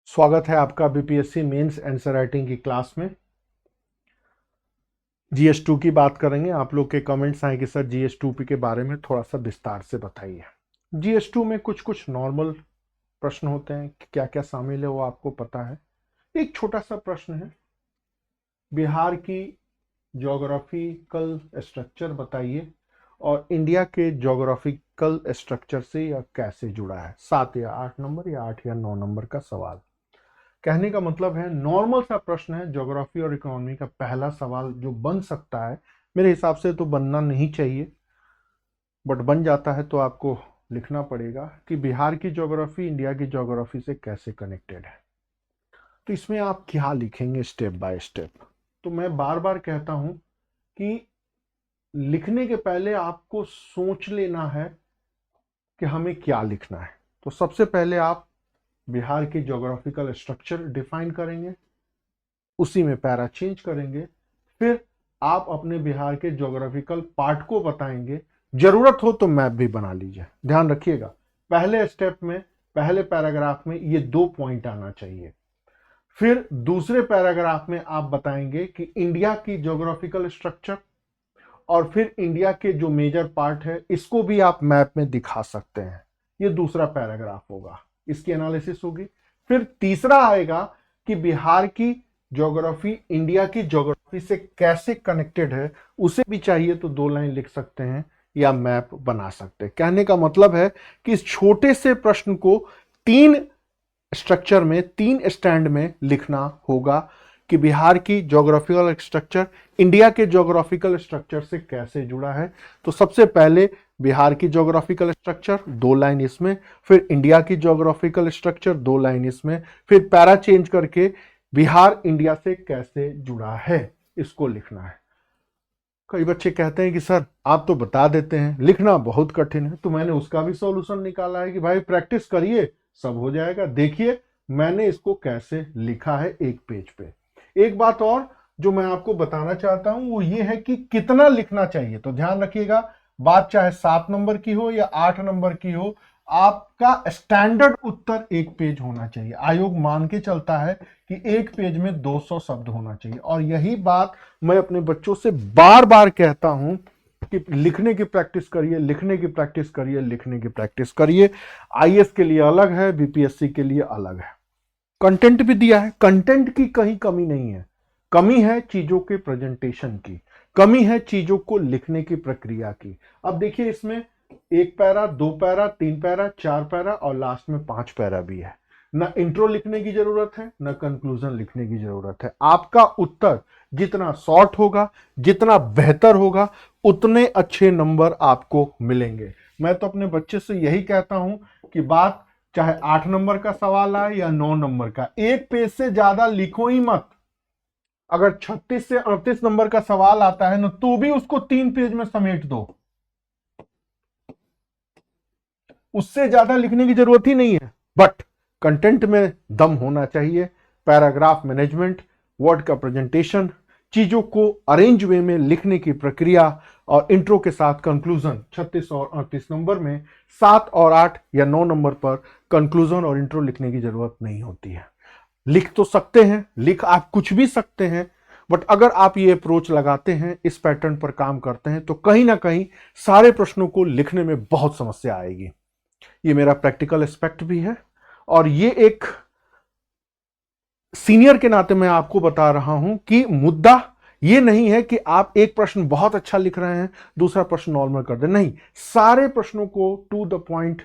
स्वागत है आपका बीपीएससी मेंस आंसर राइटिंग की क्लास में। जीएस2 की बात करेंगे। आप लोग के कमेंट्स आए कि सर जीएस2 के बारे में थोड़ा सा विस्तार से बताइए। जीएस2 में कुछ कुछ नॉर्मल प्रश्न होते हैं, क्या क्या शामिल है वो आपको पता है। एक छोटा सा प्रश्न है, बिहार की ज्योग्राफिकल स्ट्रक्चर बताइए और इंडिया के ज्योग्राफिकल स्ट्रक्चर से यह कैसे जुड़ा है। 7 या 8 नंबर या 8 या 9 नंबर का सवाल। कहने का मतलब है नॉर्मल सा प्रश्न है, ज्योग्राफी और इकोनॉमी का पहला सवाल जो बन सकता है। मेरे हिसाब से तो बनना नहीं चाहिए, बट बन जाता है तो आपको लिखना पड़ेगा कि बिहार की ज्योग्राफी इंडिया की ज्योग्राफी से कैसे कनेक्टेड है। तो इसमें आप क्या लिखेंगे स्टेप बाय स्टेप। तो मैं बार बार कहता हूं कि लिखने के पहले आपको सोच लेना है कि हमें क्या लिखना है। तो सबसे पहले आप बिहार की ज्योग्राफिकल स्ट्रक्चर डिफाइन करेंगे, उसी में पैरा चेंज करेंगे, फिर आप अपने बिहार के ज्योग्राफिकल पार्ट को बताएंगे। जरूरत हो तो मैप भी बना लीजिए। ध्यान रखिएगा, पहले स्टेप में पहले पैराग्राफ में ये 2 पॉइंट आना चाहिए। फिर दूसरे पैराग्राफ में आप बताएंगे कि इंडिया की ज्योग्राफिकल स्ट्रक्चर, और फिर इंडिया के जो मेजर पार्ट है इसको भी आप मैप में दिखा सकते हैं। ये दूसरा पैराग्राफ होगा, इसकी एनालिसिस होगी। फिर तीसरा आएगा कि बिहार की ज्योग्राफी इंडिया की ज्योग्राफी से कैसे कनेक्टेड है, उसे भी चाहिए तो 2 लाइन लिख सकते हैं या मैप बना सकते हैं। कहने का मतलब है कि इस छोटे से प्रश्न को 3 स्ट्रक्चर में 3 स्टैंड में लिखना होगा कि बिहार की ज्योग्राफिकल स्ट्रक्चर इंडिया के ज्योग्राफिकल स्ट्रक्चर से कैसे जुड़ा है। तो सबसे पहले बिहार की ज्योग्राफिकल स्ट्रक्चर 2 लाइन इसमें, फिर इंडिया की ज्योग्राफिकल स्ट्रक्चर 2 लाइन इसमें, फिर पैरा चेंज करके बिहार इंडिया से कैसे जुड़ा है इसको लिखना है। कई बच्चे कहते हैं कि सर आप तो बता देते हैं, लिखना बहुत कठिन है। तो मैंने उसका भी सॉल्यूशन निकाला है कि भाई प्रैक्टिस करिए, सब हो जाएगा। देखिए मैंने इसको कैसे लिखा है एक पेज पे। एक बात और जो मैं आपको बताना चाहता हूं वो ये है कि कितना लिखना चाहिए। तो ध्यान रखिएगा, बात चाहे 7 नंबर की हो या 8 नंबर की हो, आपका स्टैंडर्ड उत्तर 1 पेज होना चाहिए। आयोग मान के चलता है कि 1 पेज में 200 शब्द होना चाहिए। और यही बात मैं अपने बच्चों से बार बार कहता हूं कि लिखने की प्रैक्टिस करिए, लिखने की प्रैक्टिस करिए, लिखने की प्रैक्टिस करिए। आईएएस के लिए अलग है, बीपीएससी के लिए अलग है। कंटेंट भी दिया है, कंटेंट की कहीं कमी नहीं है। कमी है चीजों के प्रेजेंटेशन की, कमी है चीजों को लिखने की प्रक्रिया की। अब देखिए इसमें 1 पैरा, 2 पैरा, 3 पैरा, 4 पैरा और लास्ट में 5 पैरा भी है। ना इंट्रो लिखने की जरूरत है, ना कंक्लूजन लिखने की जरूरत है। आपका उत्तर जितना शॉर्ट होगा, जितना बेहतर होगा, उतने अच्छे नंबर आपको मिलेंगे। मैं तो अपने बच्चे से यही कहता हूं कि बात चाहे 8 नंबर का सवाल आए या 9 नंबर का, 1 पेज से ज्यादा लिखो ही मत। अगर 36 से 38 नंबर का सवाल आता है ना, तो भी उसको 3 पेज में समेट दो, उससे ज्यादा लिखने की जरूरत ही नहीं है। बट कंटेंट में दम होना चाहिए। पैराग्राफ मैनेजमेंट, वर्ड का प्रेजेंटेशन, चीजों को अरेंज वे में लिखने की प्रक्रिया और इंट्रो के साथ कंक्लूजन। 36 और 38 नंबर में 7 और 8 या 9 नंबर पर कंक्लूजन और इंट्रो लिखने की जरूरत नहीं होती है। लिख तो सकते हैं, लिख आप कुछ भी सकते हैं, बट अगर आप ये अप्रोच लगाते हैं, इस पैटर्न पर काम करते हैं, तो कहीं ना कहीं सारे प्रश्नों को लिखने में बहुत समस्या आएगी। ये मेरा प्रैक्टिकल एस्पेक्ट भी है, और ये एक सीनियर के नाते मैं आपको बता रहा हूं कि मुद्दा ये नहीं है कि आप एक प्रश्न बहुत अच्छा लिख रहे हैं, दूसरा प्रश्न नॉर्मल कर दे। नहीं, सारे प्रश्नों को to the point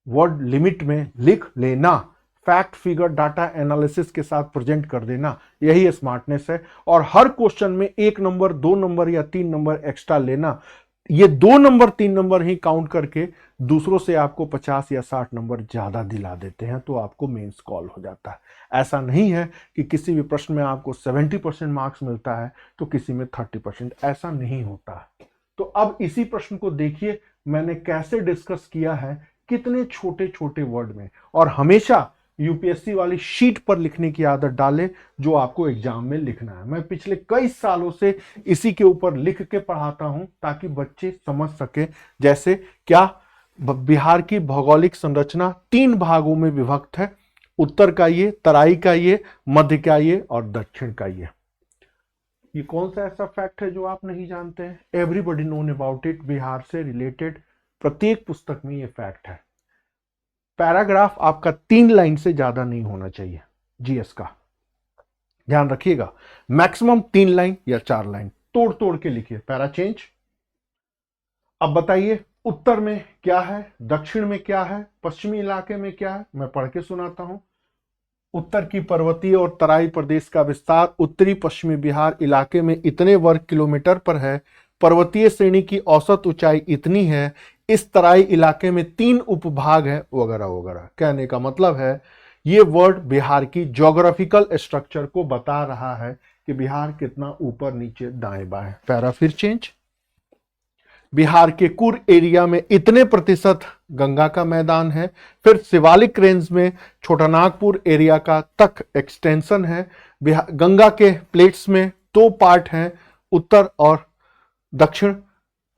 word limit में लिख लेना, फैक्ट फिगर डाटा एनालिसिस के साथ प्रेजेंट कर देना, यही स्मार्टनेस है। और हर क्वेश्चन में 1 नंबर, 2 नंबर या 3 नंबर एक्स्ट्रा लेना, ये 2 नंबर 3 नंबर ही काउंट करके दूसरों से आपको 50 या 60 नंबर ज्यादा दिला देते हैं, तो आपको मेंस कॉल हो जाता है। ऐसा नहीं है कि किसी भी प्रश्न में आपको 70% मार्क्स मिलता है तो किसी में 30%, ऐसा नहीं होता है। तो अब इसी प्रश्न को देखिए मैंने कैसे डिस्कस किया है, कितने छोटे छोटे वर्ड में। और हमेशा यूपीएससी वाली शीट पर लिखने की आदत डालें जो आपको एग्जाम में लिखना है। मैं पिछले कई सालों से इसी के ऊपर लिख के पढ़ाता हूं ताकि बच्चे समझ सके। जैसे क्या बिहार की भौगोलिक संरचना 3 भागों में विभक्त है, उत्तर का ये, तराई का ये, मध्य का ये और दक्षिण का ये कौन सा ऐसा फैक्ट है जो आप नहीं जानते हैं? Everybody known about it. Bihar से रिलेटेड प्रत्येक पुस्तक में ये फैक्ट है। पैराग्राफ आपका 3 लाइन से ज्यादा नहीं होना चाहिए जीएस का, ध्यान रखिएगा। मैक्सिमम 3 लाइन या 4 लाइन तोड़ तोड़ के लिखिए। Para change. अब बताइए उत्तर में क्या है, दक्षिण में क्या है, पश्चिमी इलाके में क्या है। मैं पढ़ के सुनाता हूं। उत्तर की पर्वतीय और तराई प्रदेश का विस्तार उत्तरी पश्चिमी बिहार इलाके में इतने वर्ग किलोमीटर पर है। पर्वतीय श्रेणी की औसत ऊंचाई इतनी है। इस तराई इलाके में 3 उपभाग है, वगैरह वगैरह। कहने का मतलब है ये वर्ड बिहार की ज्योग्राफिकल स्ट्रक्चर को बता रहा है कि बिहार कितना ऊपर नीचे दाएं बाएं। पैरा फिर चेंज। बिहार के कुल एरिया में इतने प्रतिशत गंगा का मैदान है। फिर शिवालिक रेंज में छोटानागपुर एरिया का तक एक्सटेंशन है। गंगा के प्लेट्स में 2 पार्ट हैं, उत्तर और दक्षिण,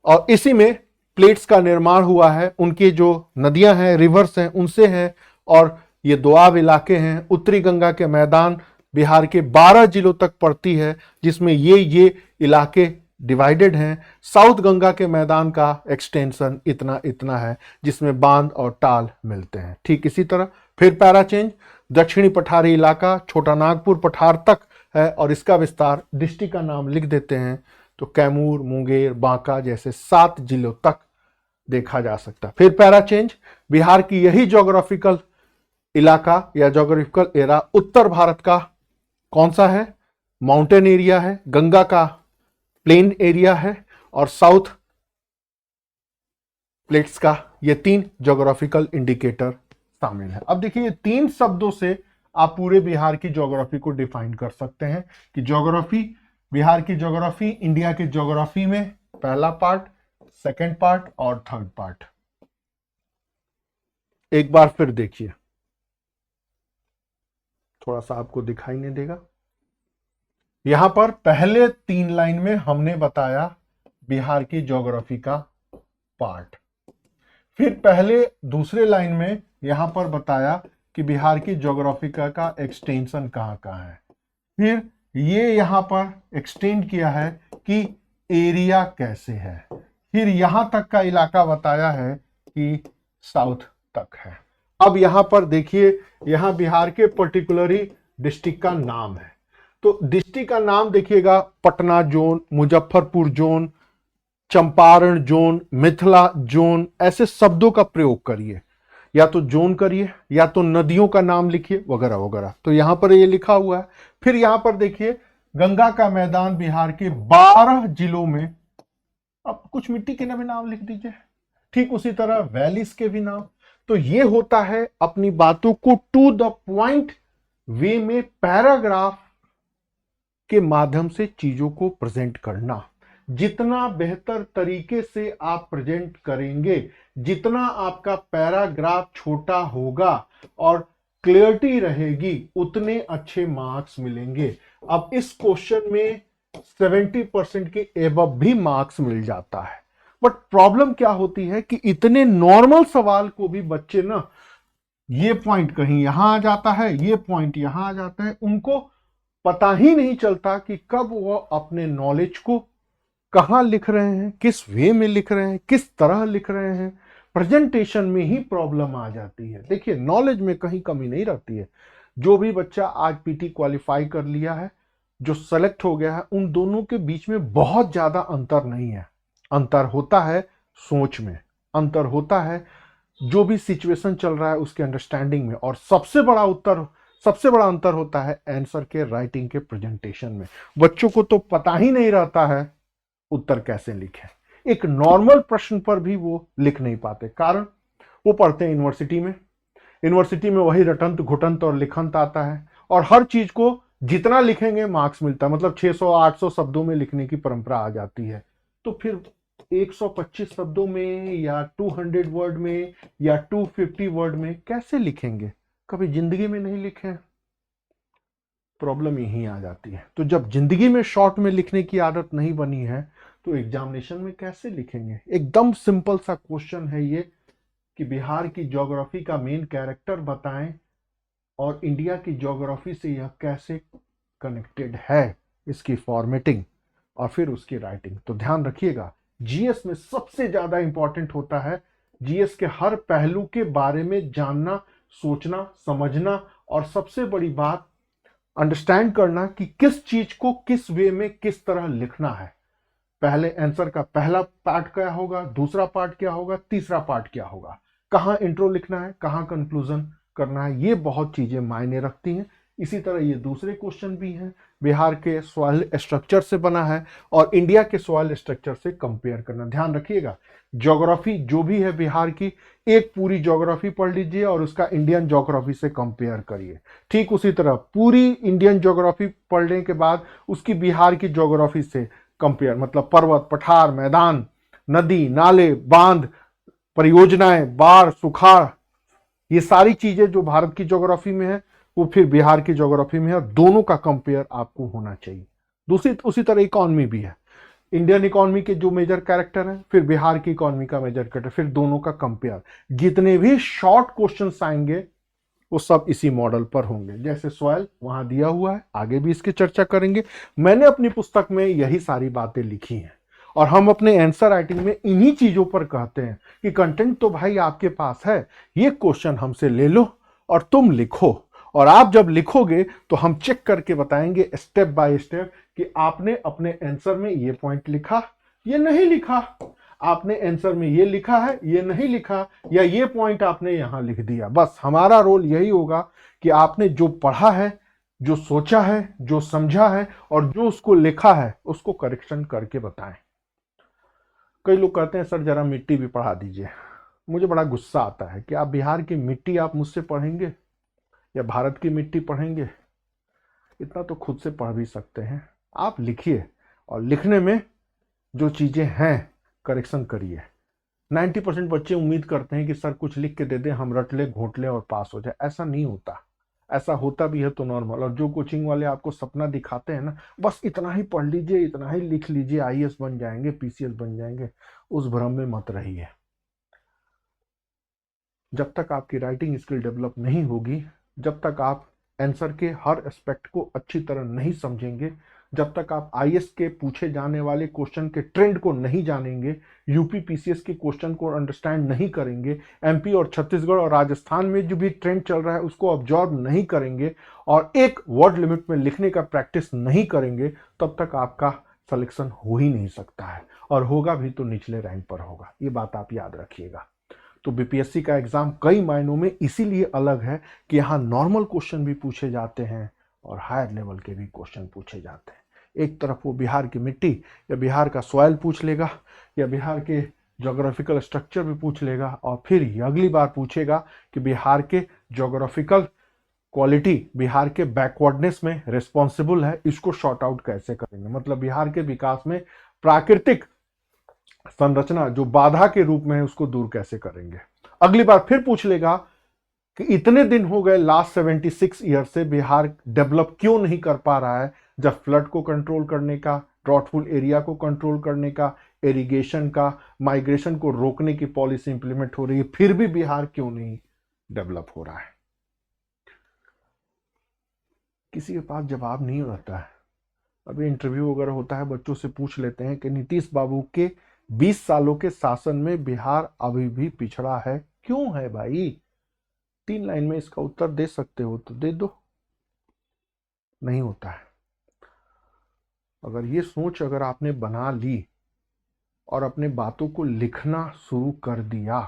और इसी में प्लेट्स का निर्माण हुआ है। उनकी जो नदियां हैं, रिवर्स हैं, उनसे है। और ये दोआब इलाके हैं। उत्तरी गंगा के मैदान बिहार के 12 जिलों तक पड़ती है, जिसमें ये इलाके डिवाइडेड हैं। साउथ गंगा के मैदान का एक्सटेंशन इतना इतना है, जिसमें बांध और टाल मिलते हैं। ठीक इसी तरह फिर पैरा चेंज। दक्षिणी पठारी इलाका छोटानागपुर पठार तक है और इसका विस्तार डिस्ट्रिक्ट का नाम लिख देते हैं तो कैमूर, मुंगेर, बांका जैसे 7 जिलों तक देखा जा सकता है। फिर पैरा चेंज। बिहार की यही ज्योग्राफिकल इलाका या ज्योग्राफिकल एरा उत्तर भारत का कौन सा है? माउंटेन एरिया है, गंगा का प्लेन एरिया है और साउथ प्लेट्स का। ये 3 ज्योग्राफिकल इंडिकेटर शामिल है। अब देखिए, ये 3 शब्दों से आप पूरे बिहार की ज्योग्राफी को डिफाइन कर सकते हैं कि ज्योग्राफी, बिहार की ज्योग्राफी इंडिया की ज्योग्राफी में पहला पार्ट, सेकंड पार्ट और थर्ड पार्ट। एक बार फिर देखिए, थोड़ा सा आपको दिखाई नहीं देगा। यहां पर पहले 3 लाइन में हमने बताया बिहार की ज्योग्राफी का पार्ट। फिर पहले दूसरे लाइन में यहां पर बताया कि बिहार की ज्योग्राफी का एक्सटेंशन कहां कहां है। फिर ये यहां पर एक्सटेंड किया है कि एरिया कैसे है। फिर यहां तक का इलाका बताया है कि साउथ तक है। अब यहां पर देखिए, यहां बिहार के पर्टिकुलरली डिस्ट्रिक्ट का नाम है। तो डिस्ट्रिक्ट का नाम देखिएगा, Patna zone, Muzaffarpur zone, Champaran zone, Mithila zone, ऐसे शब्दों का प्रयोग करिए। या तो जोन करिए या तो नदियों का नाम लिखिए, वगैरह वगैरह। तो यहां पर ये लिखा हुआ है। फिर यहां पर देखिए, गंगा का मैदान बिहार के 12 जिलों में। अब कुछ मिट्टी के भी नाम लिख दीजिए। ठीक उसी तरह वैलीज के भी नाम। तो ये होता है अपनी बातों को टू द पॉइंट वे में पैराग्राफ के माध्यम से चीजों को प्रेजेंट करना। जितना बेहतर तरीके से आप प्रेजेंट करेंगे, जितना आपका पैराग्राफ छोटा होगा और क्लियरिटी रहेगी, उतने अच्छे मार्क्स मिलेंगे। अब इस क्वेश्चन में 70% के एबव भी मार्क्स मिल जाता है। बट प्रॉब्लम क्या होती है कि इतने नॉर्मल सवाल को भी बच्चे ना, ये पॉइंट कहीं यहां आ जाता है, ये पॉइंट यहां आ जाता है, उनको पता ही नहीं चलता कि कब वो अपने नॉलेज को कहां लिख रहे हैं, किस वे में लिख रहे हैं, किस तरह लिख रहे हैं। प्रेजेंटेशन में ही प्रॉब्लम आ जाती है। देखिए, नॉलेज में कहीं कमी नहीं रहती है। जो भी बच्चा आज पीटी क्वालिफाई कर लिया है, जो सेलेक्ट हो गया है, उन दोनों के बीच में बहुत ज्यादा अंतर नहीं है। अंतर होता है सोच में, अंतर होता है जो भी सिचुएशन चल रहा है उसके अंडरस्टैंडिंग में, और सबसे बड़ा अंतर होता है आंसर के राइटिंग के प्रेजेंटेशन में। बच्चों को तो पता ही नहीं रहता है उत्तर कैसे लिखें। एक नॉर्मल प्रश्न पर भी वो लिख नहीं पाते, कारण वो पढ़ते हैं यूनिवर्सिटी में वही रटंत घुटंत और लिखंत आता है, और हर चीज को जितना लिखेंगे मार्क्स मिलता है। मतलब 600-800 शब्दों में लिखने की परंपरा आ जाती है। तो फिर 125 शब्दों में या 200 वर्ड में या 250 वर्ड में कैसे लिखेंगे? कभी जिंदगी में नहीं लिखे। प्रॉब्लम यही आ जाती है। तो जब जिंदगी में शॉर्ट में लिखने की आदत नहीं बनी है तो एग्जामिनेशन में कैसे लिखेंगे? एकदम सिंपल सा क्वेश्चन है ये कि बिहार की ज्योग्राफी का मेन कैरेक्टर बताएं, और इंडिया की ज्योग्राफी से यह कैसे कनेक्टेड है, इसकी फॉर्मेटिंग और फिर उसकी राइटिंग। तो ध्यान रखिएगा, जीएस में सबसे ज्यादा इंपॉर्टेंट होता है जीएस के हर पहलू के बारे में जानना, सोचना, समझना, और सबसे बड़ी बात अंडरस्टैंड करना कि किस चीज को किस वे में किस तरह लिखना है। पहले आंसर का पहला पार्ट क्या होगा, दूसरा पार्ट क्या होगा, तीसरा पार्ट क्या होगा, कहां इंट्रो लिखना है, कहां कंक्लूजन करना है, ये बहुत चीजें मायने रखती हैं। इसी तरह ये दूसरे क्वेश्चन भी हैं, बिहार के सॉइल स्ट्रक्चर से बना है और इंडिया के सॉइल स्ट्रक्चर से कंपेयर करना। ध्यान रखिएगा, ज्योग्राफी जो भी है बिहार की, एक पूरी ज्योग्राफी पढ़ लीजिए और उसका इंडियन ज्योग्राफी से कंपेयर करिए। ठीक उसी तरह पूरी इंडियन ज्योग्राफी पढ़ने के बाद उसकी बिहार की ज्योग्राफी से कंपेयर, मतलब पर्वत, पठार, मैदान, नदी, नाले, बांध, परियोजनाएं, बाढ़, सुखाड़, ये सारी चीजें जो भारत की ज्योग्राफी में है वो फिर बिहार की ज्योग्राफी में है, और दोनों का कंपेयर आपको होना चाहिए। दूसरी उसी तरह इकोनॉमी भी है, इंडियन इकोनॉमी के जो मेजर कैरेक्टर हैं, फिर बिहार की इकोनॉमी का मेजर कैरेक्टर, फिर दोनों का कंपेयर। जितने भी शॉर्ट क्वेश्चंस आएंगे वो सब इसी मॉडल पर होंगे। जैसे सॉइल वहां दिया हुआ है, आगे भी इसकी चर्चा करेंगे। मैंने अपनी पुस्तक में यही सारी बातें लिखी हैं और हम अपने आंसर राइटिंग में इन्हीं चीजों पर कहते हैं कि कंटेंट तो भाई आपके पास है, ये क्वेश्चन हमसे ले लो और तुम लिखो, और आप जब लिखोगे तो हम चेक करके बताएंगे स्टेप बाय स्टेप कि आपने अपने आंसर में ये पॉइंट लिखा, ये नहीं लिखा, आपने आंसर में ये लिखा है, ये नहीं लिखा, या ये पॉइंट आपने यहां लिख दिया। बस हमारा रोल यही होगा कि आपने जो पढ़ा है, जो सोचा है, जो समझा है और जो उसको लिखा है उसको करेक्शन करके बताएं। कई लोग कहते हैं सर जरा मिट्टी भी पढ़ा दीजिए। मुझे बड़ा गुस्सा आता है कि आप बिहार की मिट्टी आप मुझसे पढ़ेंगे या भारत की मिट्टी पढ़ेंगे? इतना तो खुद से पढ़ भी सकते हैं। आप लिखिए और लिखने में जो चीजें हैं करेक्शन करिए। 90% बच्चे उम्मीद करते हैं कि सर कुछ लिख के दे दें, हम रट ले, घोट ले और पास हो जाए। ऐसा नहीं होता। ऐसा होता भी है तो नॉर्मल। और जो कोचिंग वाले आपको सपना दिखाते हैं ना, बस इतना ही पढ़ लीजिए, इतना ही लिख लीजिए, आईएएस बन जाएंगे, पीसीएस बन जाएंगे, उस भ्रम में मत रहिए। जब तक आपकी राइटिंग स्किल डेवलप नहीं होगी, जब तक आप आंसर के हर एस्पेक्ट को अच्छी तरह नहीं समझेंगे, जब तक आप आईएएस के पूछे जाने वाले क्वेश्चन के ट्रेंड को नहीं जानेंगे, यूपी पीसीएस के क्वेश्चन को अंडरस्टैंड नहीं करेंगे, एमपी और छत्तीसगढ़ और राजस्थान में जो भी ट्रेंड चल रहा है उसको ऑब्जॉर्व नहीं करेंगे, और एक वर्ड लिमिट में लिखने का प्रैक्टिस नहीं करेंगे, तब तक आपका सिलेक्शन हो ही नहीं सकता है, और होगा भी तो निचले रैंक पर होगा। ये बात आप याद रखिएगा। तो बीपीएससी का एग्जाम कई मायनों में इसीलिए अलग है कि यहाँ नॉर्मल क्वेश्चन भी पूछे जाते हैं और हायर लेवल के भी क्वेश्चन पूछे जाते हैं। एक तरफ वो बिहार की मिट्टी या बिहार का सॉइल पूछ लेगा, या बिहार के ज्योग्राफिकल स्ट्रक्चर भी पूछ लेगा, और फिर अगली बार पूछेगा कि बिहार के ज्योग्राफिकल क्वालिटी बिहार के बैकवर्डनेस में रिस्पॉन्सिबल है, इसको शॉर्ट आउट कैसे करेंगे। मतलब बिहार के विकास में प्राकृतिक संरचना जो बाधा के रूप में है उसको दूर कैसे करेंगे। अगली बार फिर पूछ लेगा कि इतने दिन हो गए लास्ट 76 ईयर से बिहार डेवलप क्यों नहीं कर पा रहा है, जब फ्लड को कंट्रोल करने का, ड्रॉटफुल एरिया को कंट्रोल करने का, इरिगेशन का, माइग्रेशन को रोकने की पॉलिसी इंप्लीमेंट हो रही है, फिर भी बिहार क्यों नहीं डेवलप हो रहा है। किसी के पास जवाब नहीं रहता है। अभी इंटरव्यू वगैरह होता है, बच्चों से पूछ लेते हैं कि नीतीश बाबू के 20 सालों के शासन में बिहार अभी भी पिछड़ा है, क्यों है भाई? 3 लाइन में इसका उत्तर दे सकते हो तो दे दो। नहीं होता है। अगर ये सोच अगर आपने बना ली और अपने बातों को लिखना शुरू कर दिया,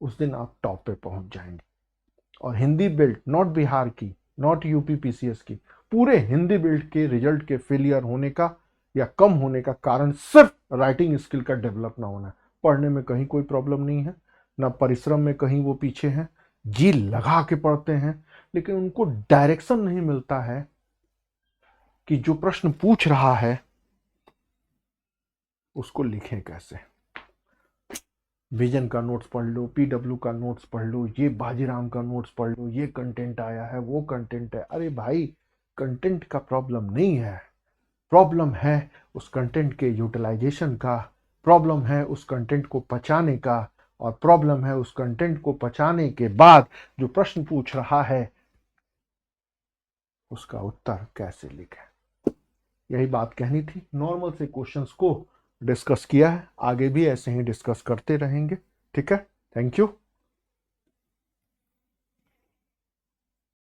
उस दिन आप टॉप पे पहुंच जाएंगे। और हिंदी बेल्ट, नॉट बिहार की, नॉट यूपी पीसीएस की, पूरे हिंदी बेल्ट के रिजल्ट के फेलियर होने का या कम होने का कारण सिर्फ राइटिंग स्किल का डेवलप ना होना है। पढ़ने में कहीं कोई प्रॉब्लम नहीं है, ना परिश्रम में कहीं वो पीछे हैं, जी लगा के पढ़ते हैं, लेकिन उनको डायरेक्शन नहीं मिलता है कि जो प्रश्न पूछ रहा है उसको लिखें कैसे। विजन का नोट्स पढ़ लो, पीडब्ल्यू का नोट्स पढ़ लो, ये बाजीराम का नोट्स पढ़ लो, ये कंटेंट आया है, वो कंटेंट है। अरे भाई, कंटेंट का प्रॉब्लम नहीं है, प्रॉब्लम है उस कंटेंट के यूटिलाइजेशन का, प्रॉब्लम है उस कंटेंट को पचाने का, और प्रॉब्लम है उस कंटेंट को पचाने के बाद जो प्रश्न पूछ रहा है उसका उत्तर कैसे लिखें। यही बात कहनी थी। नॉर्मल से क्वेश्चंस को डिस्कस किया है, आगे भी ऐसे ही डिस्कस करते रहेंगे। ठीक है, थैंक यू।